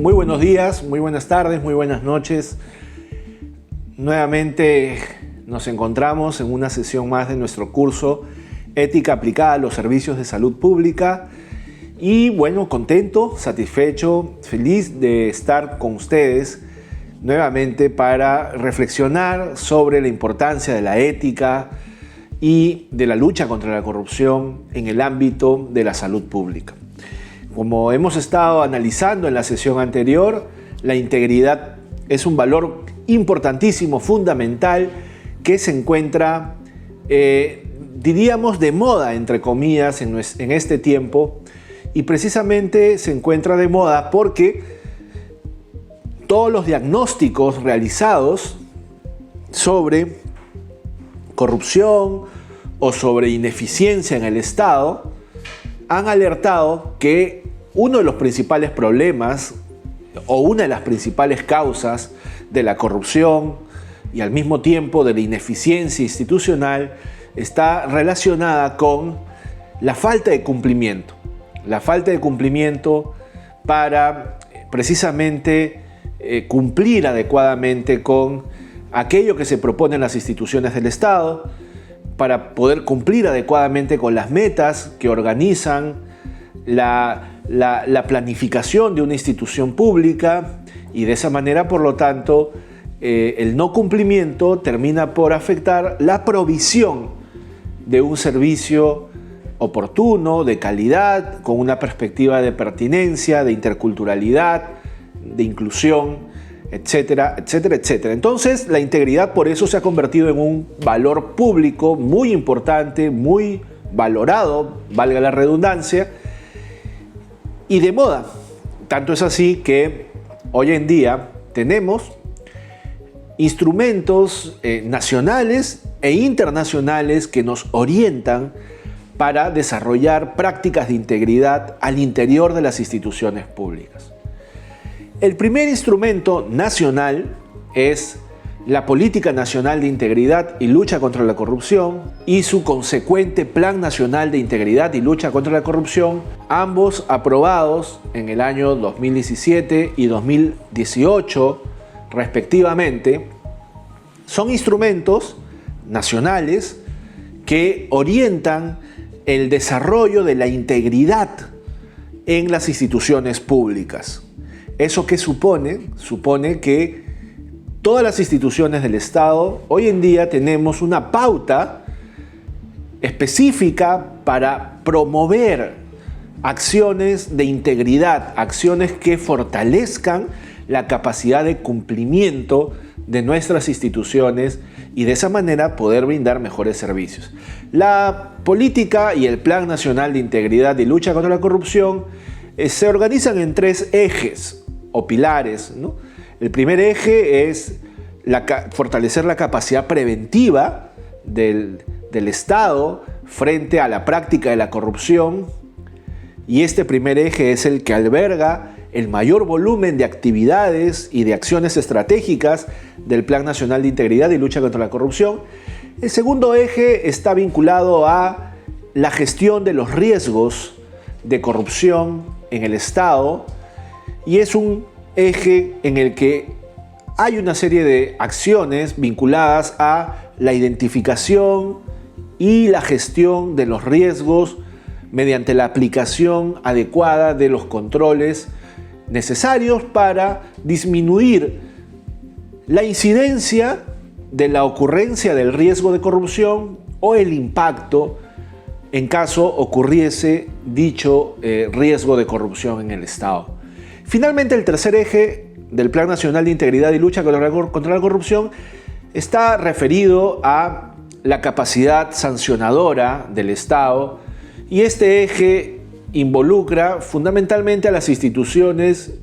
Muy buenos días, muy buenas tardes, muy buenas noches. Nuevamente nos encontramos en una sesión más de nuestro curso Ética aplicada a los servicios de salud pública. Y bueno, contento, satisfecho, feliz de estar con ustedes nuevamente para reflexionar sobre la importancia de la ética y de la lucha contra la corrupción en el ámbito de la salud pública. Como hemos estado analizando en la sesión anterior, la integridad es un valor importantísimo, fundamental, que se encuentra, diríamos, de moda, entre comillas, en este tiempo. Y precisamente se encuentra de moda porque todos los diagnósticos realizados sobre corrupción o sobre ineficiencia en el Estado han alertado que uno de los principales problemas o una de las principales causas de la corrupción y al mismo tiempo de la ineficiencia institucional está relacionada con la falta de cumplimiento. La falta de cumplimiento para precisamente cumplir adecuadamente con aquello que se propone en las instituciones del Estado, para poder cumplir adecuadamente con las metas que organizan la planificación de una institución pública, y de esa manera, por lo tanto, el no cumplimiento termina por afectar la provisión de un servicio oportuno, de calidad, con una perspectiva de pertinencia, de interculturalidad, de inclusión, etcétera, etcétera, etcétera. Entonces, la integridad por eso se ha convertido en un valor público muy importante, muy valorado, valga la redundancia, y de moda. Tanto es así que hoy en día tenemos instrumentos nacionales e internacionales que nos orientan para desarrollar prácticas de integridad al interior de las instituciones públicas. El primer instrumento nacional es la Política Nacional de Integridad y Lucha contra la Corrupción y su consecuente Plan Nacional de Integridad y Lucha contra la Corrupción, ambos aprobados en el año 2017 y 2018 respectivamente. Son instrumentos nacionales que orientan el desarrollo de la integridad en las instituciones públicas. ¿Eso qué supone? Supone que todas las instituciones del Estado hoy en día tenemos una pauta específica para promover acciones de integridad, acciones que fortalezcan la capacidad de cumplimiento de nuestras instituciones y de esa manera poder brindar mejores servicios. La política y el Plan Nacional de Integridad y Lucha contra la Corrupción se organizan en tres ejes o pilares, ¿no? El primer eje es fortalecer la capacidad preventiva del Estado frente a la práctica de la corrupción, y este primer eje es el que alberga el mayor volumen de actividades y de acciones estratégicas del Plan Nacional de Integridad y Lucha contra la Corrupción. El segundo eje está vinculado a la gestión de los riesgos de corrupción en el Estado, y es un eje en el que hay una serie de acciones vinculadas a la identificación y la gestión de los riesgos mediante la aplicación adecuada de los controles necesarios para disminuir la incidencia de la ocurrencia del riesgo de corrupción o el impacto en caso ocurriese dicho riesgo de corrupción en el Estado. Finalmente, el tercer eje del Plan Nacional de Integridad y Lucha contra la Corrupción está referido a la capacidad sancionadora del Estado, y este eje involucra fundamentalmente a las instituciones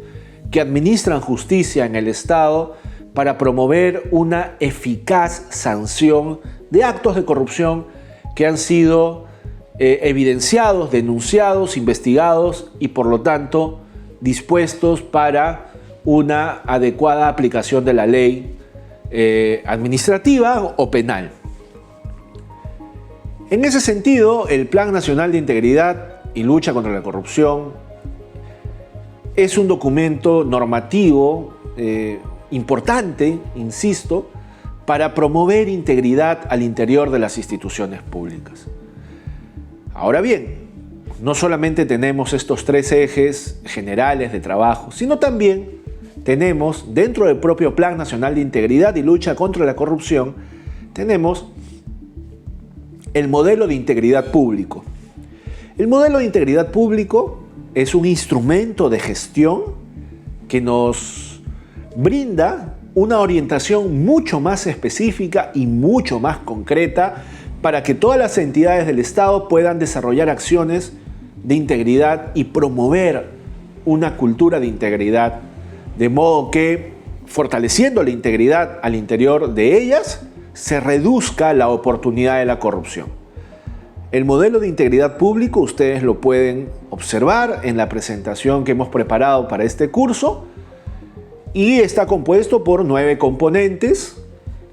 que administran justicia en el Estado para promover una eficaz sanción de actos de corrupción que han sido evidenciados, denunciados, investigados y por lo tanto dispuestos para una adecuada aplicación de la ley administrativa o penal. En ese sentido, el Plan Nacional de Integridad y Lucha contra la Corrupción Es un documento normativo importante, insisto, para promover integridad al interior de las instituciones públicas. Ahora bien, no solamente tenemos estos tres ejes generales de trabajo, sino también tenemos, dentro del propio Plan Nacional de Integridad y Lucha contra la Corrupción, tenemos el modelo de integridad público. El modelo de integridad público es un instrumento de gestión que nos brinda una orientación mucho más específica y mucho más concreta para que todas las entidades del Estado puedan desarrollar acciones de integridad y promover una cultura de integridad, de modo que, fortaleciendo la integridad al interior de ellas, se reduzca la oportunidad de la corrupción. El modelo de integridad público ustedes lo pueden observar en la presentación que hemos preparado para este curso y está compuesto por 9 componentes.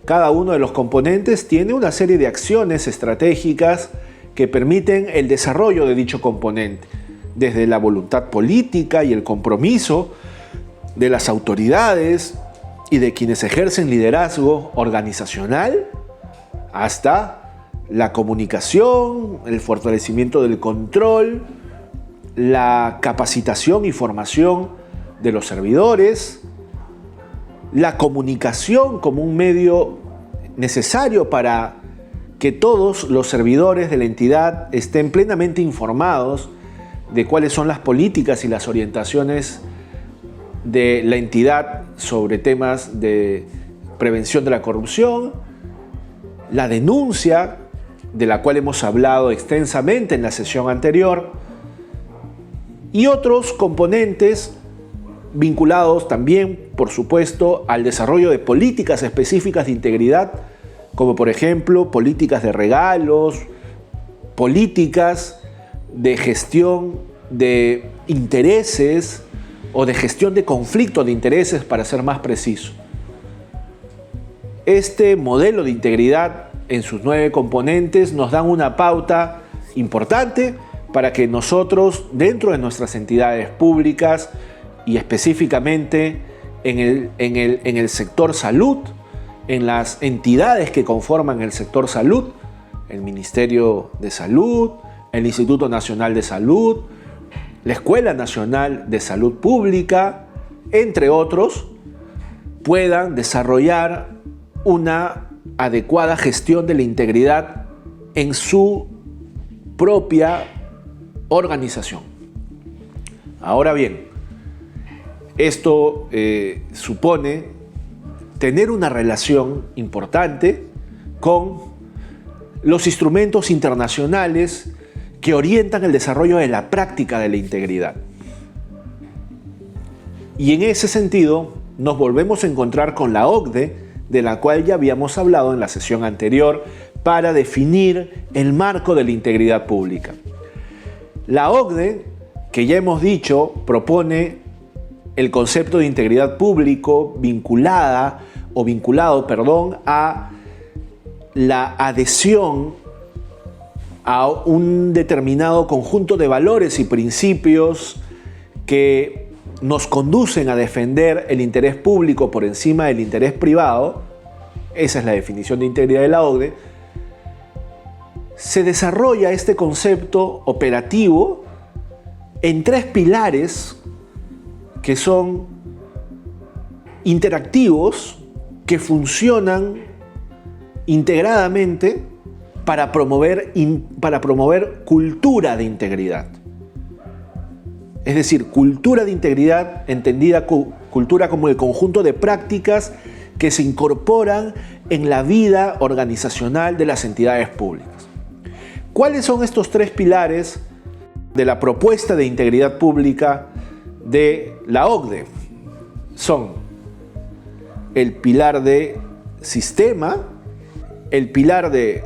Cada uno de los componentes tiene una serie de acciones estratégicas que permiten el desarrollo de dicho componente, desde la voluntad política y el compromiso de las autoridades y de quienes ejercen liderazgo organizacional, hasta la comunicación, el fortalecimiento del control, la capacitación y formación de los servidores, la comunicación como un medio necesario para que todos los servidores de la entidad estén plenamente informados de cuáles son las políticas y las orientaciones de la entidad sobre temas de prevención de la corrupción, la denuncia, de la cual hemos hablado extensamente en la sesión anterior, y otros componentes vinculados también, por supuesto, al desarrollo de políticas específicas de integridad, como por ejemplo políticas de regalos, políticas de gestión de intereses o de gestión de conflictos de intereses, para ser más preciso. Este modelo de integridad en sus 9 componentes nos dan una pauta importante para que nosotros, dentro de nuestras entidades públicas y específicamente en el sector salud, en las entidades que conforman el sector salud, el Ministerio de Salud, el Instituto Nacional de Salud, la Escuela Nacional de Salud Pública, entre otros, puedan desarrollar una adecuada gestión de la integridad en su propia organización. Ahora bien, esto supone tener una relación importante con los instrumentos internacionales que orientan el desarrollo de la práctica de la integridad. Y en ese sentido, nos volvemos a encontrar con la OCDE, de la cual ya habíamos hablado en la sesión anterior, para definir el marco de la integridad pública. La OCDE, que ya hemos dicho, propone el concepto de integridad público vinculado a la adhesión a un determinado conjunto de valores y principios que nos conducen a defender el interés público por encima del interés privado. Esa es la definición de integridad de la OCDE. Se desarrolla este concepto operativo en 3 pilares que son interactivos, que funcionan integradamente para promover cultura de integridad. Es decir, cultura de integridad, entendida cultura como el conjunto de prácticas que se incorporan en la vida organizacional de las entidades públicas. ¿Cuáles son estos 3 pilares de la propuesta de integridad pública de la OCDE? Son el pilar de sistema, el pilar de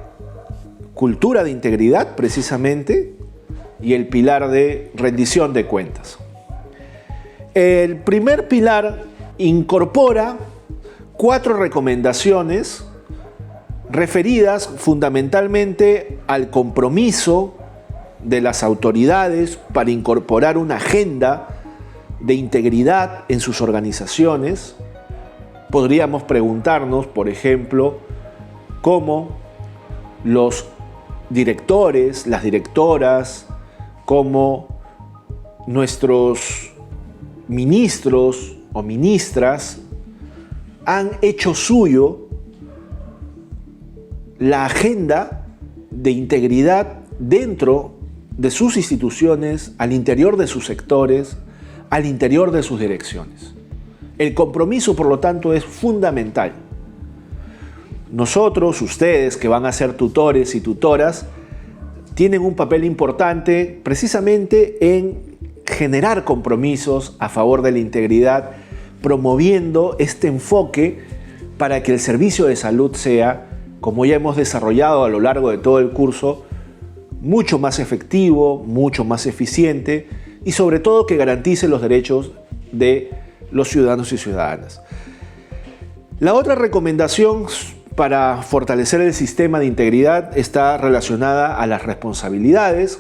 cultura de integridad, precisamente, y el pilar de rendición de cuentas. El primer pilar incorpora 4 recomendaciones referidas fundamentalmente al compromiso de las autoridades para incorporar una agenda de integridad en sus organizaciones. Podríamos preguntarnos, por ejemplo, cómo los directores, las directoras, cómo nuestros ministros o ministras han hecho suyo la agenda de integridad dentro de sus instituciones, al interior de sus sectores, al interior de sus direcciones. El compromiso, por lo tanto, es fundamental. Nosotros, ustedes que van a ser tutores y tutoras, tienen un papel importante precisamente en generar compromisos a favor de la integridad, promoviendo este enfoque para que el servicio de salud sea, como ya hemos desarrollado a lo largo de todo el curso, mucho más efectivo, mucho más eficiente y sobre todo que garantice los derechos de los ciudadanos y ciudadanas. La otra recomendación para fortalecer el sistema de integridad está relacionada a las responsabilidades,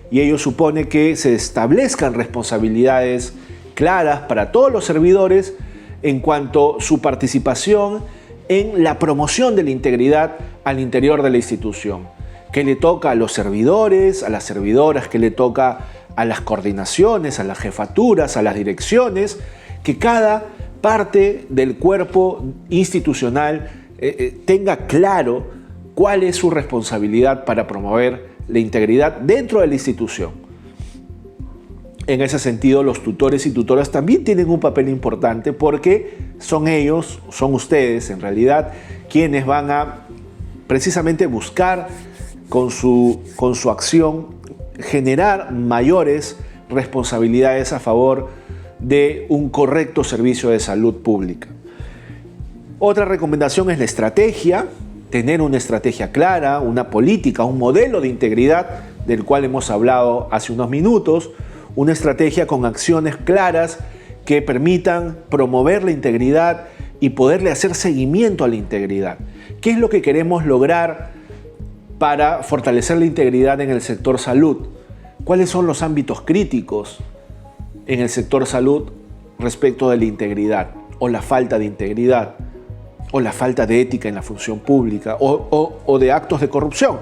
y ello supone que se establezcan responsabilidades claras para todos los servidores en cuanto a su participación en la promoción de la integridad al interior de la institución. ¿Qué le toca a los servidores, a las servidoras? ¿Qué le toca a las coordinaciones, a las jefaturas, a las direcciones? Que cada parte del cuerpo institucional tenga claro cuál es su responsabilidad para promover la integridad dentro de la institución. En ese sentido, los tutores y tutoras también tienen un papel importante porque son ellos, son ustedes en realidad, quienes van a precisamente buscar con su acción generar mayores responsabilidades a favor de un correcto servicio de salud pública. Otra recomendación es la estrategia, tener una estrategia clara, una política, un modelo de integridad del cual hemos hablado hace unos minutos, una estrategia con acciones claras que permitan promover la integridad y poderle hacer seguimiento a la integridad. ¿Qué es lo que queremos lograr para fortalecer la integridad en el sector salud? ¿Cuáles son los ámbitos críticos en el sector salud respecto de la integridad o la falta de integridad o la falta de ética en la función pública o de actos de corrupción?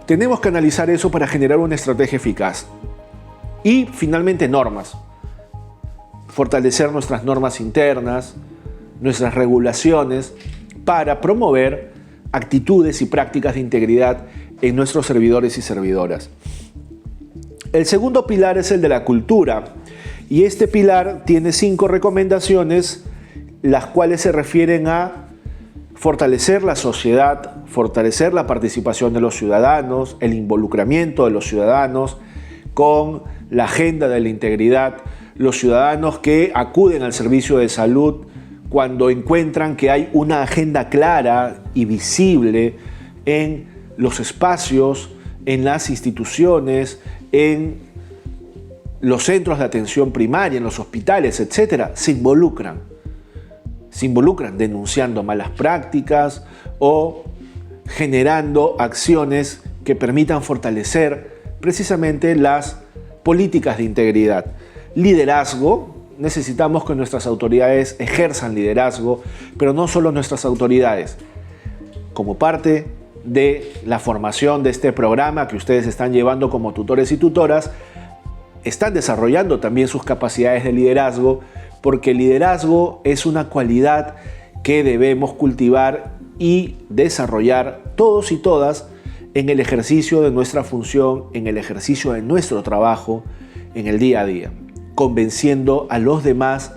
Tenemos que analizar eso para generar una estrategia eficaz. Y finalmente normas. Fortalecer nuestras normas internas, nuestras regulaciones para promover actitudes y prácticas de integridad en nuestros servidores y servidoras. El segundo pilar es el de la cultura, y este pilar tiene 5 recomendaciones, las cuales se refieren a fortalecer la sociedad, fortalecer la participación de los ciudadanos, el involucramiento de los ciudadanos con la agenda de la integridad, los ciudadanos que acuden al servicio de salud cuando encuentran que hay una agenda clara y visible en los espacios, en las instituciones, en los centros de atención primaria, en los hospitales, etc., se involucran denunciando malas prácticas o generando acciones que permitan fortalecer precisamente las políticas de integridad. Liderazgo. Necesitamos que nuestras autoridades ejerzan liderazgo, pero no solo nuestras autoridades. Como parte de la formación de este programa que ustedes están llevando como tutores y tutoras, están desarrollando también sus capacidades de liderazgo, porque el liderazgo es una cualidad que debemos cultivar y desarrollar todos y todas en el ejercicio de nuestra función, en el ejercicio de nuestro trabajo, en el día a día, convenciendo a los demás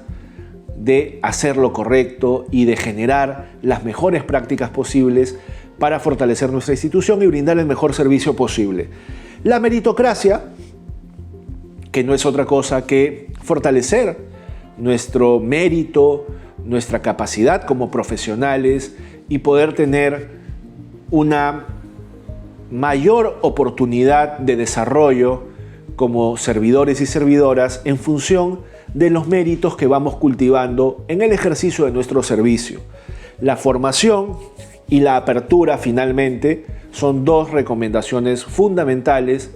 de hacer lo correcto y de generar las mejores prácticas posibles para fortalecer nuestra institución y brindar el mejor servicio posible. La meritocracia, que no es otra cosa que fortalecer nuestro mérito, nuestra capacidad como profesionales y poder tener una mayor oportunidad de desarrollo como servidores y servidoras en función de los méritos que vamos cultivando en el ejercicio de nuestro servicio. La formación y la apertura, finalmente, son 2 recomendaciones fundamentales,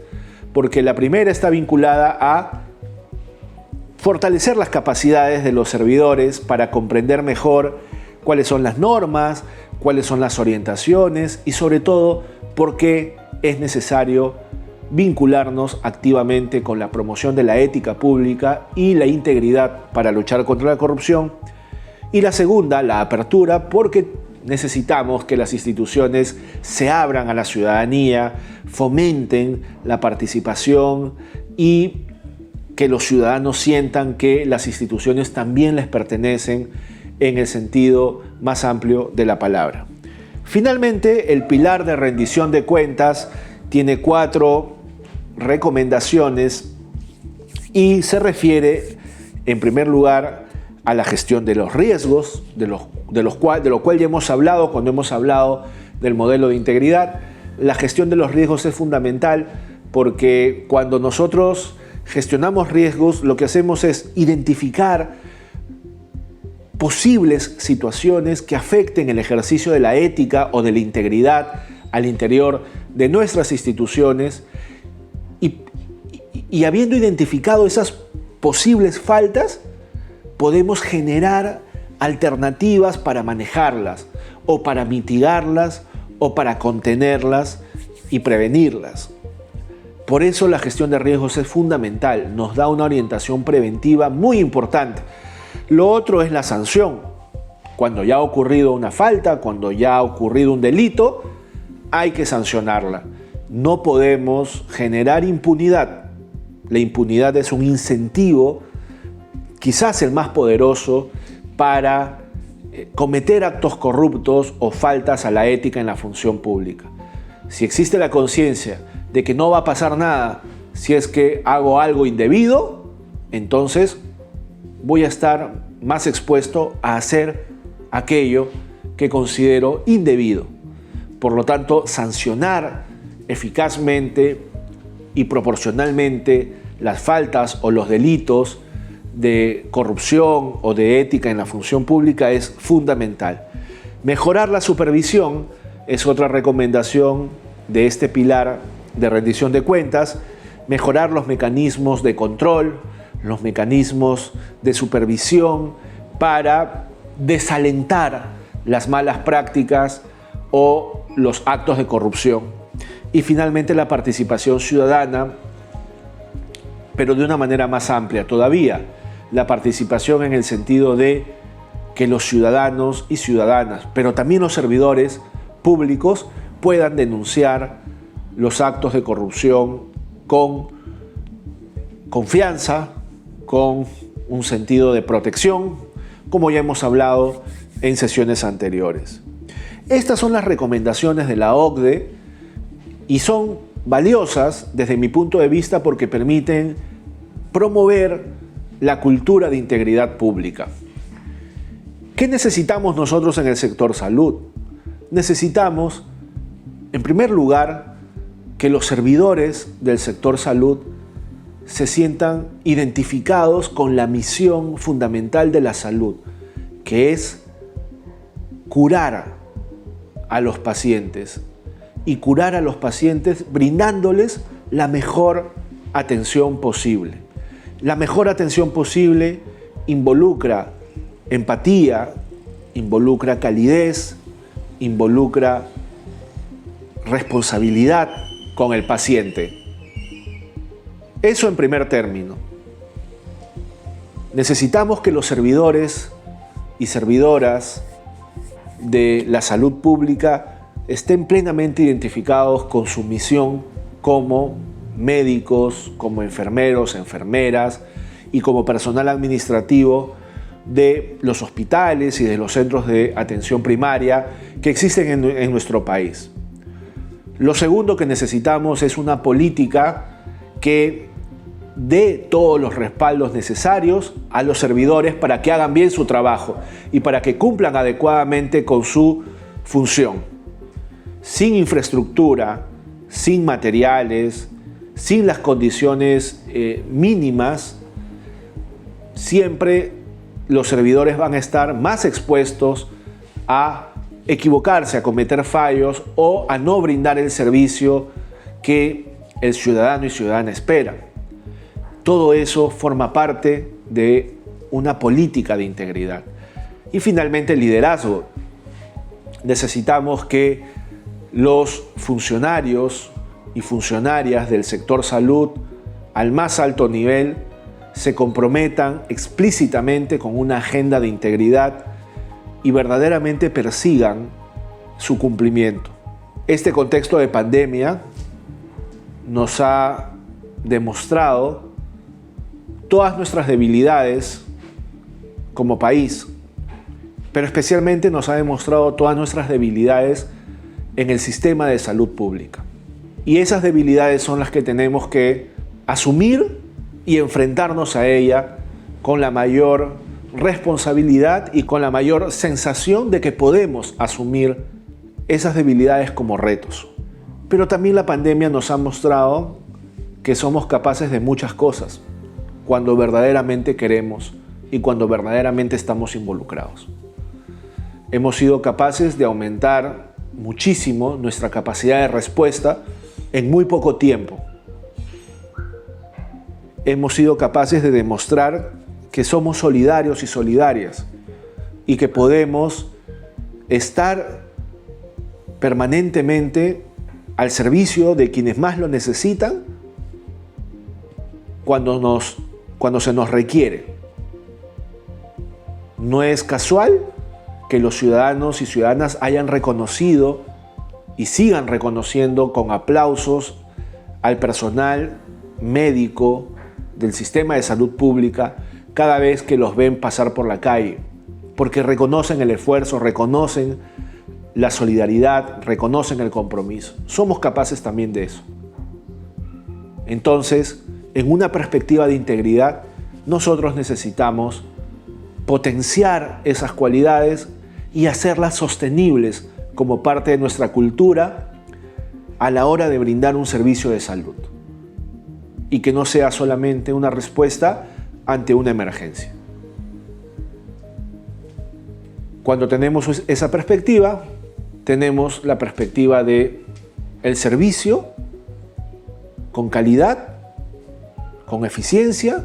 porque la primera está vinculada a fortalecer las capacidades de los servidores para comprender mejor cuáles son las normas, cuáles son las orientaciones y sobre todo por qué es necesario vincularnos activamente con la promoción de la ética pública y la integridad para luchar contra la corrupción. Y la segunda, la apertura, porque necesitamos que las instituciones se abran a la ciudadanía, fomenten la participación y que los ciudadanos sientan que las instituciones también les pertenecen en el sentido más amplio de la palabra. Finalmente, el pilar de rendición de cuentas tiene 4 recomendaciones y se refiere, en primer lugar, a la gestión de los riesgos, de lo cual ya hemos hablado cuando hemos hablado del modelo de integridad. La gestión de los riesgos es fundamental porque cuando nosotros gestionamos riesgos, lo que hacemos es identificar posibles situaciones que afecten el ejercicio de la ética o de la integridad al interior de nuestras instituciones y habiendo identificado esas posibles faltas, podemos generar alternativas para manejarlas o para mitigarlas o para contenerlas y prevenirlas. Por eso la gestión de riesgos es fundamental, nos da una orientación preventiva muy importante. Lo otro es la sanción. Cuando ya ha ocurrido una falta, cuando ya ha ocurrido un delito, hay que sancionarla. No podemos generar impunidad. La impunidad es un incentivo, quizás el más poderoso, para cometer actos corruptos o faltas a la ética en la función pública. Si existe la conciencia de que no va a pasar nada si es que hago algo indebido, entonces voy a estar más expuesto a hacer aquello que considero indebido. Por lo tanto, sancionar eficazmente y proporcionalmente las faltas o los delitos de corrupción o de ética en la función pública es fundamental. Mejorar la supervisión es otra recomendación de este pilar de rendición de cuentas. Mejorar los mecanismos de control, los mecanismos de supervisión para desalentar las malas prácticas o los actos de corrupción. Y finalmente la participación ciudadana, pero de una manera más amplia todavía. La participación en el sentido de que los ciudadanos y ciudadanas, pero también los servidores públicos puedan denunciar los actos de corrupción con confianza, con un sentido de protección, como ya hemos hablado en sesiones anteriores. Estas son las recomendaciones de la OCDE y son valiosas desde mi punto de vista porque permiten promover la cultura de integridad pública. ¿Qué necesitamos nosotros en el sector salud? Necesitamos, en primer lugar, que los servidores del sector salud se sientan identificados con la misión fundamental de la salud, que es curar a los pacientes y curar a los pacientes brindándoles la mejor atención posible. La mejor atención posible involucra empatía, involucra calidez, involucra responsabilidad con el paciente. Eso en primer término. Necesitamos que los servidores y servidoras de la salud pública estén plenamente identificados con su misión como médicos, como enfermeros, enfermeras y como personal administrativo de los hospitales y de los centros de atención primaria que existen en nuestro país. Lo segundo que necesitamos es una política que dé todos los respaldos necesarios a los servidores para que hagan bien su trabajo y para que cumplan adecuadamente con su función. Sin infraestructura, sin materiales, sin las condiciones mínimas, siempre los servidores van a estar más expuestos a equivocarse, a cometer fallos o a no brindar el servicio que el ciudadano y ciudadana esperan. Todo eso forma parte de una política de integridad. Y finalmente, el liderazgo. Necesitamos que los funcionarios y funcionarias del sector salud al más alto nivel se comprometan explícitamente con una agenda de integridad y verdaderamente persigan su cumplimiento. Este contexto de pandemia nos ha demostrado todas nuestras debilidades como país, pero especialmente nos ha demostrado todas nuestras debilidades en el sistema de salud pública. Y esas debilidades son las que tenemos que asumir y enfrentarnos a ella con la mayor responsabilidad y con la mayor sensación de que podemos asumir esas debilidades como retos. Pero también la pandemia nos ha mostrado que somos capaces de muchas cosas cuando verdaderamente queremos y cuando verdaderamente estamos involucrados. Hemos sido capaces de aumentar muchísimo nuestra capacidad de respuesta en muy poco tiempo. Hemos sido capaces de demostrar que somos solidarios y solidarias y que podemos estar permanentemente al servicio de quienes más lo necesitan cuando se nos requiere. No es casual que los ciudadanos y ciudadanas hayan reconocido y sigan reconociendo con aplausos al personal médico del sistema de salud pública cada vez que los ven pasar por la calle, porque reconocen el esfuerzo, reconocen la solidaridad, reconocen el compromiso. Somos capaces también de eso. Entonces, en una perspectiva de integridad, nosotros necesitamos potenciar esas cualidades y hacerlas sostenibles como parte de nuestra cultura a la hora de brindar un servicio de salud y que no sea solamente una respuesta ante una emergencia. Cuando tenemos esa perspectiva, tenemos la perspectiva de el servicio con calidad, con eficiencia,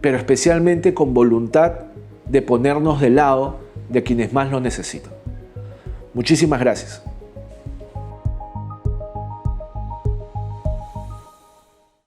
pero especialmente con voluntad de ponernos del lado de quienes más lo necesitan. Muchísimas gracias.